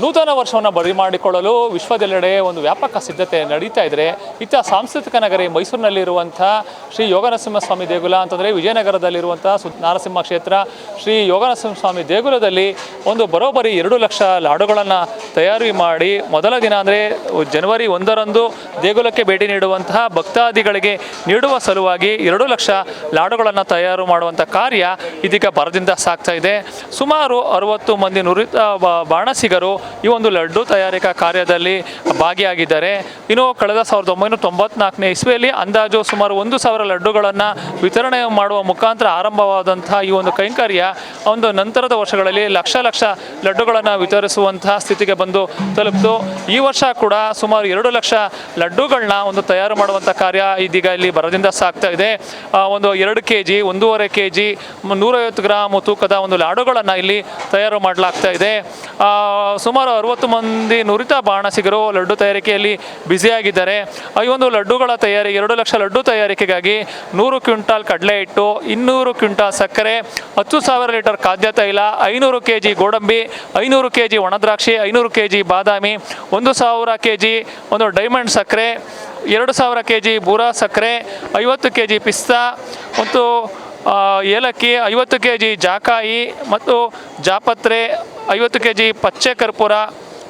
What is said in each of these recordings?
ನೂತನ ವರ್ಷವನ್ನು ಬರಿಮಾಡಿಕೊಳ್ಳಲು ವಿಶ್ವದೆಲ್ಲೆಡೆ ಒಂದು ವ್ಯಾಪಕ ಸಿದ್ಧತೆ ನಡೀತಾ ಇದ್ದರೆ ಇತ್ತ ಸಾಂಸ್ಕೃತಿಕ ನಗರಿ ಮೈಸೂರಿನಲ್ಲಿರುವಂಥ ಶ್ರೀ ಯೋಗನರಸಿಂಹಸ್ವಾಮಿ ದೇಗುಲ ಅಂತಂದರೆ ವಿಜಯನಗರದಲ್ಲಿರುವಂಥ ನಾರಸಿಂಹ ಕ್ಷೇತ್ರ ಶ್ರೀ ಯೋಗನರಸಿಂಹಸ್ವಾಮಿ ದೇಗುಲದಲ್ಲಿ ಒಂದು ಬರೋಬ್ಬರಿ 2 ಲಕ್ಷ ಲಾಡುಗಳನ್ನು ತಯಾರಿ ಮಾಡಿ ಮೊದಲ ದಿನ ಅಂದರೆ ಜನವರಿ 1ರಂದು ದೇಗುಲಕ್ಕೆ ಭೇಟಿ ನೀಡುವಂತಹ ಭಕ್ತಾದಿಗಳಿಗೆ ನೀಡುವ ಸಲುವಾಗಿ 2 ಲಕ್ಷ ಲಾಡುಗಳನ್ನು ತಯಾರು ಮಾಡುವಂಥ ಕಾರ್ಯ ಇದೀಗ ಭರದಿಂದ ಸಾಗ್ತಾ ಇದೆ. ಸುಮಾರು 60 ಮಂದಿ ನುರಿತ ಬಾಣಸಿಗರು ಈ ಒಂದು ಲಡ್ಡು ತಯಾರಿಕಾ ಕಾರ್ಯದಲ್ಲಿ ಭಾಗಿಯಾಗಿದ್ದಾರೆ. ಇನ್ನು ಕಳೆದ 1994ನೇ ಇಸ್ವಿಯಲ್ಲಿ ಅಂದಾಜು ಸುಮಾರು 1,000 ಲಡ್ಡುಗಳನ್ನು ವಿತರಣೆ ಮಾಡುವ ಮುಖಾಂತರ ಆರಂಭವಾದಂತಹ ಈ ಒಂದು ಕೈಂಕರ್ಯ ಒಂದು ನಂತರದ ವರ್ಷಗಳಲ್ಲಿ ಲಕ್ಷ ಲಡ್ಡುಗಳನ್ನು ವಿತರಿಸುವಂತಹ ಸ್ಥಿತಿಗೆ ಬಂದು ತಲುಪಿತು. ಈ ವರ್ಷ ಕೂಡ ಸುಮಾರು 2 ಲಕ್ಷ ಲಡ್ಡುಗಳನ್ನ ಒಂದು ತಯಾರು ಮಾಡುವಂಥ ಕಾರ್ಯ ಇದೀಗ ಇಲ್ಲಿ ಭರದಿಂದ ಸಾಗ್ತಾ ಇದೆ. ಒಂದು 2 kg 1.5 kg 150 ಗ್ರಾಮ್ ತೂಕದ ಒಂದು ಲಾಡುಗಳನ್ನು ಇಲ್ಲಿ ತಯಾರು ಮಾಡಲಾಗ್ತಾ ಇದೆ. ಸುಮಾರು 60 ಮಂದಿ ನುರಿತ ಬಾಣಸಿಗರು ಲಡ್ಡು ತಯಾರಿಕೆಯಲ್ಲಿ ಬ್ಯುಸಿಯಾಗಿದ್ದಾರೆ. ಈ ಒಂದು ಲಡ್ಡುಗಳ ತಯಾರಿ 2 ಲಕ್ಷ ಲಡ್ಡು ತಯಾರಿಕೆಗಾಗಿ 100 ಕ್ವಿಂಟಾಲ್ ಕಡಲೆ ಹಿಟ್ಟು, 200 ಕ್ವಿಂಟಾಲ್ ಸಕ್ಕರೆ, 10,000 ಲೀಟರ್ ಖಾದ್ಯ ತೈಲ, 500 kg ಗೋಡಂಬಿ, 500 kg ಒಣದ್ರಾಕ್ಷಿ, 500 kg ಬಾದಾಮಿ, 1,000 kg ಒಂದು ಡೈಮಂಡ್ ಸಕ್ಕರೆ, 2,000 kg ಬೂರಾ ಸಕ್ಕರೆ, 50 kg ಪಿಸ್ತಾ ಮತ್ತು ಏಲಕ್ಕಿ, 50 kg ಜಾಕಾಯಿ ಮತ್ತು ಜಾಪತ್ರೆ, 50 kg ಪಚ್ಚೆ ಕರ್ಪೂರ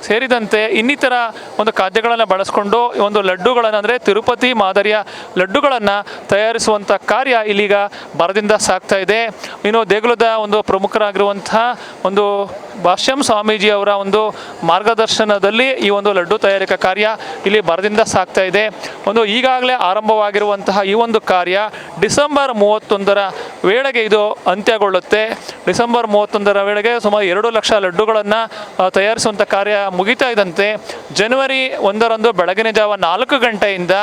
ಸೇರಿದಂತೆ ಇನ್ನಿತರ ಒಂದು ಖಾದ್ಯಗಳನ್ನು ಬಳಸಿಕೊಂಡು ಒಂದು ಲಡ್ಡುಗಳನ್ನು ಅಂದರೆ ತಿರುಪತಿ ಮಾದರಿಯ ಲಡ್ಡುಗಳನ್ನು ತಯಾರಿಸುವಂಥ ಕಾರ್ಯ ಇಲ್ಲಿಗ ಭರದಿಂದ ಸಾಗ್ತಾ ಇದೆ. ಇನ್ನು ದೇಗುಲದ ಒಂದು ಪ್ರಮುಖರಾಗಿರುವಂಥ ಒಂದು ಭಾಷ್ಯಂ ಸ್ವಾಮೀಜಿ ಅವರ ಒಂದು ಮಾರ್ಗದರ್ಶನದಲ್ಲಿ ಈ ಒಂದು ಲಡ್ಡು ತಯಾರಿಕಾ ಕಾರ್ಯ ಇಲ್ಲಿ ಭರದಿಂದ ಸಾಗ್ತಾ ಇದೆ. ಒಂದು ಈಗಾಗಲೇ ಆರಂಭವಾಗಿರುವಂತಹ ಈ ಒಂದು ಕಾರ್ಯ ಡಿಸೆಂಬರ್ 31ರ ವೇಳೆಗೆ ಇದು ಅಂತ್ಯಗೊಳ್ಳುತ್ತೆ. ಡಿಸೆಂಬರ್ 31ರ ವೇಳೆಗೆ ಸುಮಾರು 2 ಲಕ್ಷ ಲಡ್ಡುಗಳನ್ನು ತಯಾರಿಸುವಂಥ ಕಾರ್ಯ ಮುಗಿತಾ ಇದ್ದಂತೆ ಜನವರಿ 1ರಂದು ಬೆಳಗಿನ ಜಾವ 4 ಗಂಟೆಯಿಂದ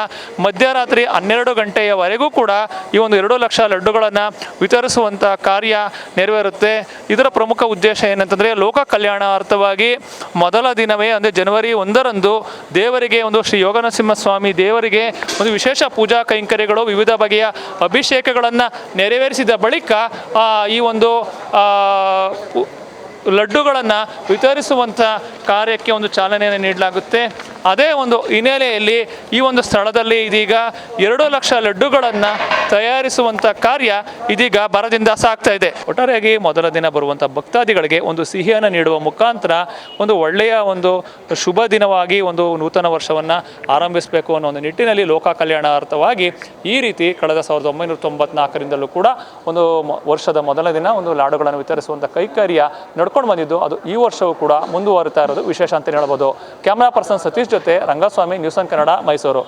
ಮಧ್ಯರಾತ್ರಿ 12 ಗಂಟೆಯವರೆಗೂ ಕೂಡ ಈ ಒಂದು 2 ಲಕ್ಷ ಲಡ್ಡುಗಳನ್ನು ವಿತರಿಸುವಂಥ ಕಾರ್ಯ ನೆರವೇರುತ್ತೆ. ಇದರ ಪ್ರಮುಖ ಉದ್ದೇಶ ಏನಂತಂದರೆ ಲೋಕ ಕಲ್ಯಾಣಾರ್ಥವಾಗಿ ಮೊದಲ ದಿನವೇ ಅಂದರೆ ಜನವರಿ 1ರಂದು ದೇವರಿಗೆ ಒಂದು ಶ್ರೀ ಯೋಗನರಸಿಂಹಸ್ವಾಮಿ ದೇವರಿಗೆ ಒಂದು ವಿಶೇಷ ಪೂಜಾ ಕೈಂಕರ್ಯಗಳು ವಿವಿಧ ಬಗೆಯ ಅಭಿಷೇಕಗಳನ್ನು ನೆರವೇರಿಸಿದ ಬಳಿಕ ಈ ಒಂದು ಲಡ್ಡುಗಳನ್ನು ವಿತರಿಸುವಂಥ ಕಾರ್ಯಕ್ಕೆ ಒಂದು ಚಾಲನೆಯನ್ನು ನೀಡಲಾಗುತ್ತೆ. ಅದೇ ಒಂದು ಹಿನ್ನೆಲೆಯಲ್ಲಿ ಈ ಒಂದು ಸ್ಥಳದಲ್ಲಿ ಇದೀಗ 2 ಲಕ್ಷ ಲಡ್ಡುಗಳನ್ನು ತಯಾರಿಸುವಂಥ ಕಾರ್ಯ ಇದೀಗ ಭರದಿಂದ ಸಾಗ್ತಾ ಇದೆ. ಒಟ್ಟಾರೆಯಾಗಿ ಮೊದಲ ದಿನ ಬರುವಂಥ ಭಕ್ತಾದಿಗಳಿಗೆ ಒಂದು ಸಿಹಿಯನ್ನು ನೀಡುವ ಮುಖಾಂತರ ಒಂದು ಒಳ್ಳೆಯ ಒಂದು ಶುಭ ದಿನವಾಗಿ ಒಂದು ನೂತನ ವರ್ಷವನ್ನು ಆರಂಭಿಸಬೇಕು ಅನ್ನೋ ಒಂದು ನಿಟ್ಟಿನಲ್ಲಿ ಲೋಕ ಕಲ್ಯಾಣಾರ್ಥವಾಗಿ ಈ ರೀತಿ ಕಳೆದ 1994ರಿಂದಲೂ ಕೂಡ ಒಂದು ವರ್ಷದ ಮೊದಲ ದಿನ ಒಂದು ಲಾಡುಗಳನ್ನು ವಿತರಿಸುವಂಥ ಕೈಕಾರ್ಯ ನಡ್ಕೊಂಡು ಬಂದಿದ್ದು ಅದು ಈ ವರ್ಷವೂ ಕೂಡ ಮುಂದುವರಿತಾ ಇರೋದು ವಿಶೇಷ ಅಂತ ಹೇಳ್ಬೋದು. ಕ್ಯಾಮ್ರಾ ಪರ್ಸನ್ ಸತೀಶ್ ಜೊತೆ ರಂಗಸ್ವಾಮಿ, ನ್ಯೂಸ್ ಆನ್ ಕನ್ನಡ, ಮೈಸೂರು.